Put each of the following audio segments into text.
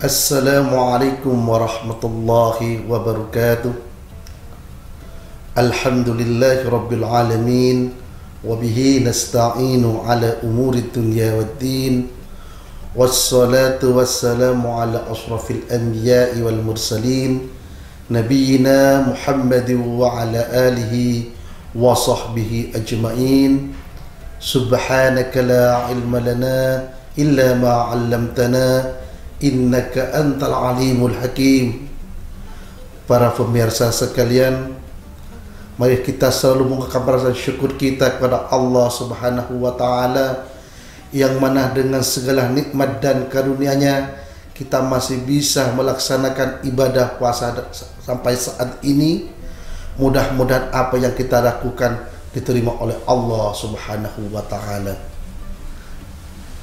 Assalamualaikum warahmatullahi wabarakatuh. Alhamdulillahi rabbil alamin. Wabihi nasta'inu ala umuri dunya waddin. Wassalatu wassalamu ala ashrafil anbiya'i wal mursalin, Nabiyyina Muhammadin wa ala alihi wa sahbihi ajma'in. Subhanaka la ilma lana illa ma 'allamtana innaka antal alimul hakim. Para pemirsa sekalian, mari kita selalu mengungkapkan rasa syukur kita kepada Allah Subhanahu wa taala yang mana dengan segala nikmat dan karunia-Nya kita masih bisa melaksanakan ibadah puasa sampai saat ini. Mudah-mudahan apa yang kita lakukan diterima oleh Allah Subhanahu wa taala.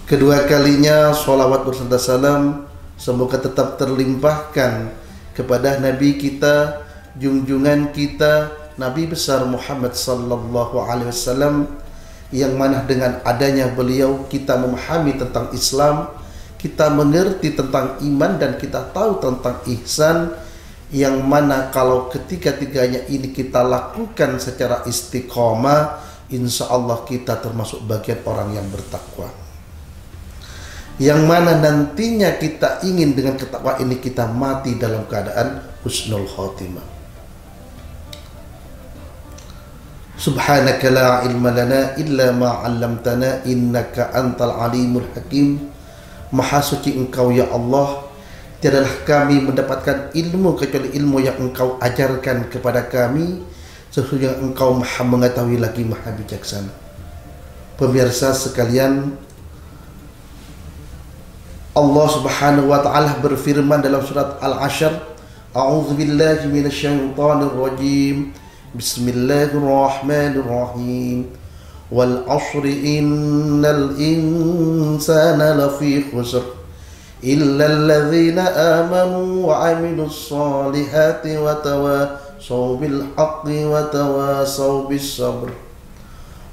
Kedua kalinya sholawat berserta salam semoga tetap terlimpahkan kepada Nabi kita, junjungan kita, Nabi besar Muhammad sallallahu alaihi wasallam, yang mana dengan adanya beliau kita memahami tentang Islam, kita mengerti tentang iman, dan kita tahu tentang ihsan, yang mana kalau ketiga-tiganya ini kita lakukan secara istiqomah, insya Allah kita termasuk bagian orang yang bertakwa, yang mana nantinya kita ingin dengan ketakwa ini kita mati dalam keadaan husnul khotimah. Subhanaka la ilma lana illa ma 'allamtana innaka antal alimul hakim. Maha suci Engkau ya Allah, tiadalah kami mendapatkan ilmu kecuali ilmu yang Engkau ajarkan kepada kami, sesungguhnya Engkau Maha mengetahui lagi Maha bijaksana. Pemirsa sekalian, Allah Subhanahu wa taala berfirman dalam surat Al-Ashr, A'udzubillahi minasyaitonir rajim. Bismillahirrahmanirrahim. Wal 'ashri innal insana lafi khusr illa alladhina amanu wa 'amilus solihati wa tawasaw bil haqqi wa tawasaw bis sabr.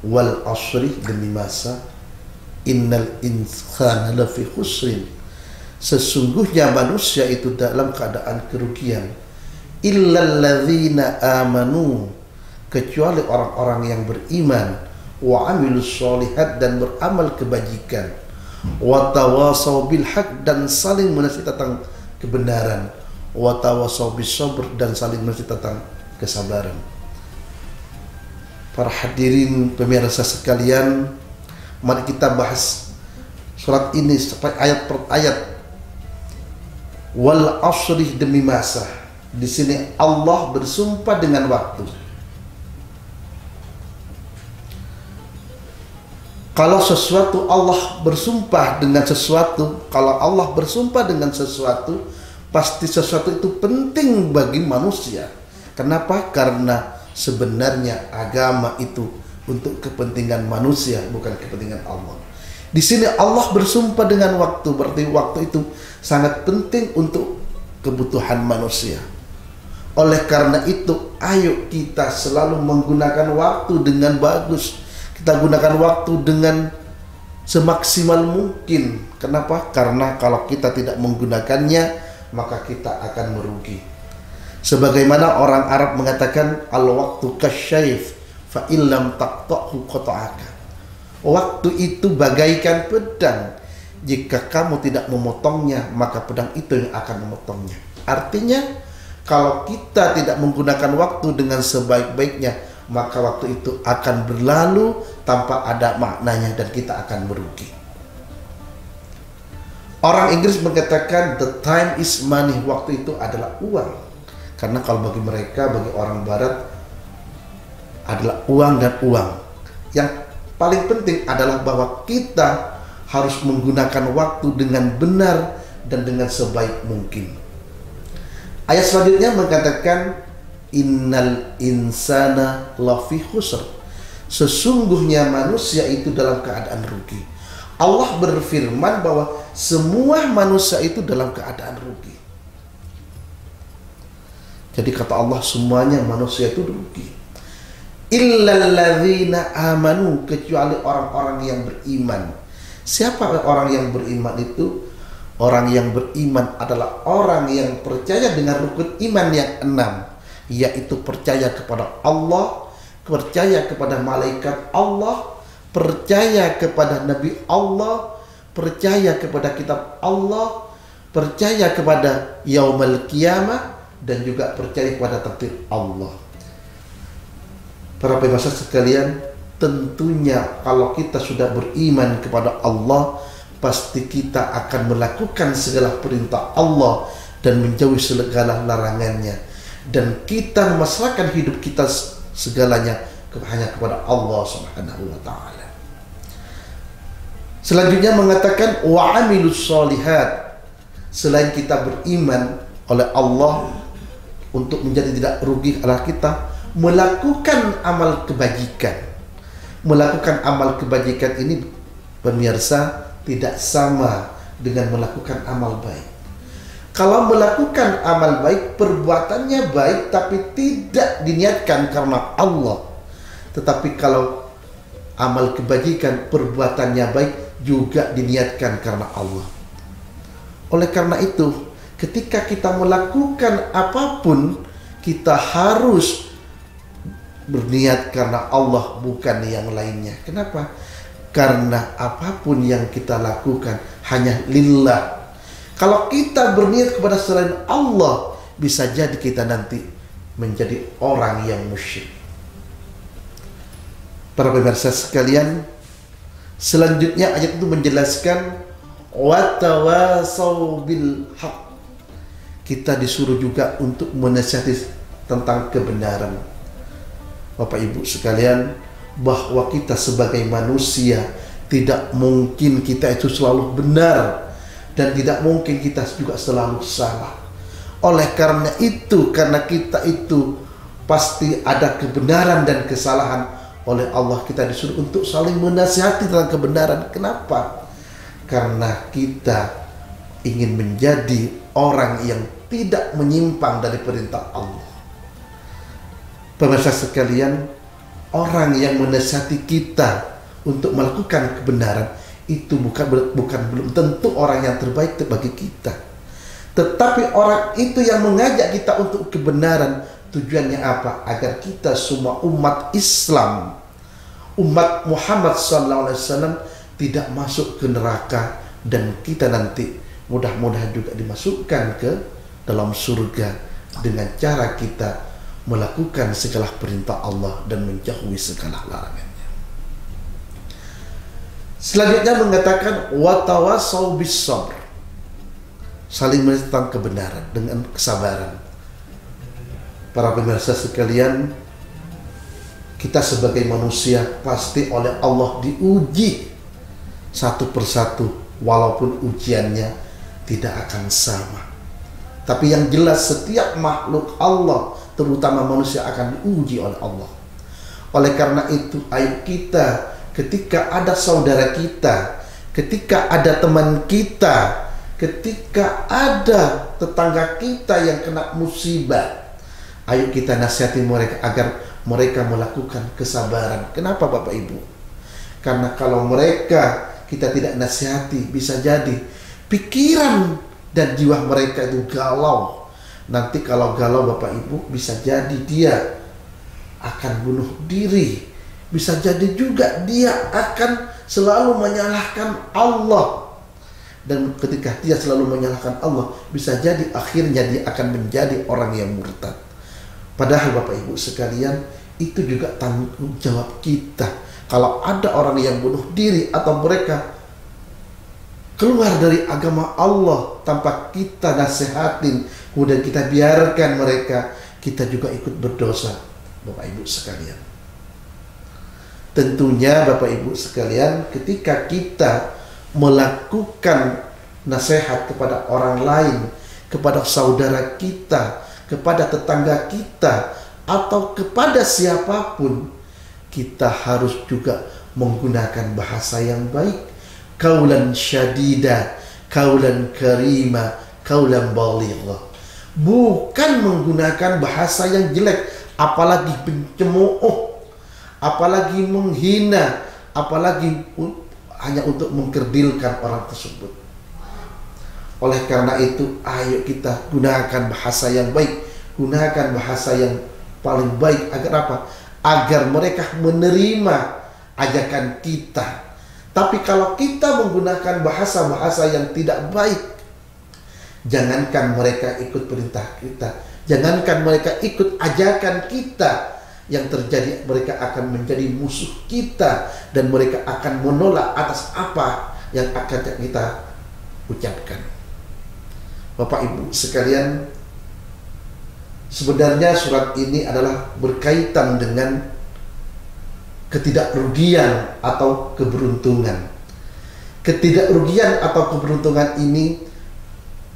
Wal 'ashri, demi masa, innal insana lafi khusrin, sesungguhnya manusia itu dalam keadaan kerugian. Illal ladzina amanu, kecuali orang-orang yang beriman, wa amilus sholihat, dan beramal kebajikan, wa tawasaw bil haq, dan saling menasihati tentang kebenaran, wa tawasaw bis sabr, dan saling menasihati tentang kesabaran. Para hadirin pemirsa sekalian, mari kita bahas surat ini sampai ayat per ayat. Wal 'ashri, demi masa. Di sini Allah bersumpah dengan waktu. Kalau sesuatu Allah bersumpah dengan sesuatu, kalau Allah bersumpah dengan sesuatu, pasti sesuatu itu penting bagi manusia. Kenapa? Karena sebenarnya agama itu untuk kepentingan manusia, bukan kepentingan Allah. Di sini Allah bersumpah dengan waktu, berarti waktu itu sangat penting untuk kebutuhan manusia. Oleh karena itu, ayo kita selalu menggunakan waktu dengan bagus. Kita gunakan waktu dengan semaksimal mungkin. Kenapa? Karena kalau kita tidak menggunakannya, maka kita akan merugi. Sebagaimana orang Arab mengatakan, al-waqtu kasyayf fa illam taqta'hu qata'aka. Waktu itu bagaikan pedang. Jika kamu tidak memotongnya, maka pedang itu yang akan memotongnya. Artinya, kalau kita tidak menggunakan waktu dengan sebaik-baiknya, maka waktu itu akan berlalu tanpa ada maknanya dan kita akan merugi. Orang Inggris mengatakan the time is money, waktu itu adalah uang. Karena kalau bagi mereka, bagi orang Barat, adalah uang dan uang. Yang paling penting adalah bahwa kita harus menggunakan waktu dengan benar dan dengan sebaik mungkin. Ayat selanjutnya mengatakan innal insana lafi khusr, sesungguhnya manusia itu dalam keadaan rugi. Allah berfirman bahwa semua manusia itu dalam keadaan rugi. Jadi kata Allah, semuanya manusia itu rugi. Illal ladzina amanu, kecuali orang-orang yang beriman. Siapa orang yang beriman itu? Orang yang beriman adalah orang yang percaya dengan rukun iman yang 6, yaitu percaya kepada Allah, percaya kepada malaikat Allah, percaya kepada Nabi Allah, percaya kepada kitab Allah, percaya kepada yaumul qiyamah, dan juga percaya kepada takdir Allah. Para pemirsa sekalian, tentunya kalau kita sudah beriman kepada Allah, pasti kita akan melakukan segala perintah Allah dan menjauhi segala larangannya, dan kita memasrahkan hidup kita segalanya hanya kepada Allah Subhanahu wa taala. Selanjutnya mengatakan wa amilus sholihat. Selain kita beriman oleh Allah, untuk menjadi tidak rugi adalah kita melakukan amal kebajikan. Melakukan amal kebajikan ini, pemirsa, tidak sama dengan melakukan amal baik. Kalau melakukan amal baik, perbuatannya baik tapi tidak diniatkan karena Allah. Tetapi kalau amal kebajikan, perbuatannya baik juga diniatkan karena Allah. Oleh karena itu, ketika kita melakukan apapun, kita harus berniat karena Allah, bukan yang lainnya. Kenapa? Karena apapun yang kita lakukan hanya lillah. Kalau kita berniat kepada selain Allah, bisa jadi kita nanti menjadi orang yang musyrik. Para pemirsa sekalian, selanjutnya ayat itu menjelaskan watawasau bil haq. Kita disuruh juga untuk menasihati tentang kebenaran. Bapak Ibu sekalian, bahwa kita sebagai manusia tidak mungkin kita itu selalu benar, dan tidak mungkin kita juga selalu salah. Oleh karena itu, karena kita itu pasti ada kebenaran dan kesalahan, oleh Allah kita disuruh untuk saling menasihati tentang kebenaran. Kenapa? Karena kita ingin menjadi orang yang tidak menyimpang dari perintah Allah. Pemirsa sekalian, orang yang menasihati kita untuk melakukan kebenaran itu belum tentu orang yang terbaik bagi kita. Tetapi orang itu yang mengajak kita untuk kebenaran, tujuannya apa? Agar kita semua umat Islam, umat Muhammad SAW tidak masuk ke neraka, dan kita nanti mudah-mudahan juga dimasukkan ke dalam surga dengan cara kita melakukan segala perintah Allah dan menjauhi segala larangannya. Selanjutnya mengatakan watawasau bis sabr. Saling tentang kebenaran dengan kesabaran. Para pemirsa sekalian, kita sebagai manusia pasti oleh Allah diuji satu persatu, walaupun ujiannya tidak akan sama. Tapi yang jelas setiap makhluk Allah, terutama manusia, akan diuji oleh Allah. Oleh karena itu, ayo kita ketika ada saudara kita, ketika ada teman kita, ketika ada tetangga kita yang kena musibah, ayo kita nasihati mereka agar mereka melakukan kesabaran. Kenapa Bapak Ibu? Karena kalau mereka kita tidak nasihati, bisa jadi pikiran dan jiwa mereka itu galau. Nanti kalau galau Bapak Ibu, bisa jadi dia akan bunuh diri. Bisa jadi juga dia akan selalu menyalahkan Allah. Dan ketika dia selalu menyalahkan Allah, bisa jadi akhirnya dia akan menjadi orang yang murtad. Padahal Bapak Ibu sekalian, itu juga tanggung jawab kita. Kalau ada orang yang bunuh diri atau mereka keluar dari agama Allah tanpa kita nasihatin, kemudian kita biarkan mereka, kita juga ikut berdosa, Bapak Ibu sekalian. Tentunya Bapak Ibu sekalian, ketika kita melakukan nasihat kepada orang lain, kepada saudara kita, kepada tetangga kita, atau kepada siapapun, kita harus juga menggunakan bahasa yang baik. Kaulan syadida, kaulan karima, kaulan baligha. Bukan menggunakan bahasa yang jelek, apalagi pencemooh, apalagi menghina, apalagi hanya untuk mengkerdilkan orang tersebut. Oleh karena itu, ayo kita gunakan bahasa yang baik, gunakan bahasa yang paling baik. Agar apa? Agar mereka menerima ajakan kita. Tapi kalau kita menggunakan bahasa-bahasa yang tidak baik, jangankan mereka ikut perintah kita, jangankan mereka ikut ajakan kita, yang terjadi mereka akan menjadi musuh kita dan mereka akan menolak atas apa yang akan kita ucapkan. Bapak Ibu sekalian, sebenarnya surat ini adalah berkaitan dengan ketidakrugian atau keberuntungan. Ketidakrugian atau keberuntungan ini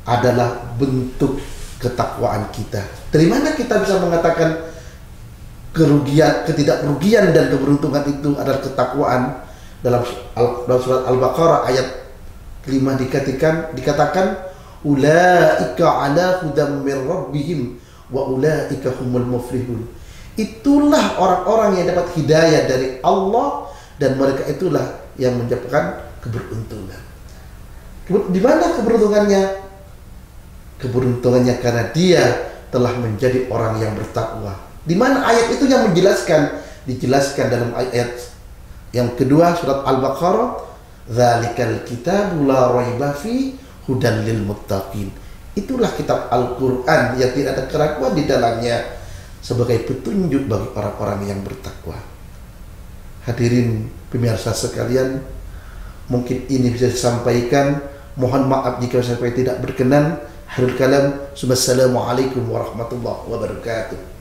adalah bentuk ketakwaan kita. Dari mana kita bisa mengatakan ketidakrugian dan keberuntungan itu adalah ketakwaan? Dalam surat Al-Baqarah ayat 5 dikatakan ulaika ala hudam mir rabbihim wa ulaika humul muflihun. Itulah orang-orang yang dapat hidayah dari Allah dan mereka itulah yang mendapatkan keberuntungan. Di mana keberuntungannya? Keberuntungannya karena dia telah menjadi orang yang bertakwa. Di mana ayat itu yang menjelaskan? Dijelaskan dalam ayat yang kedua surat Al-Baqarah, "Dzalikal kitabu la raiba fi hudan lil muttaqin." Itulah kitab Al-Qur'an yang tidak ada keraguan di dalamnya, sebagai petunjuk bagi orang-orang yang bertakwa. Hadirin pemirsa sekalian, mungkin ini bisa disampaikan. Mohon maaf jika saya tidak berkenan. Akhirul kalam, wassalamualaikum warahmatullahi wabarakatuh.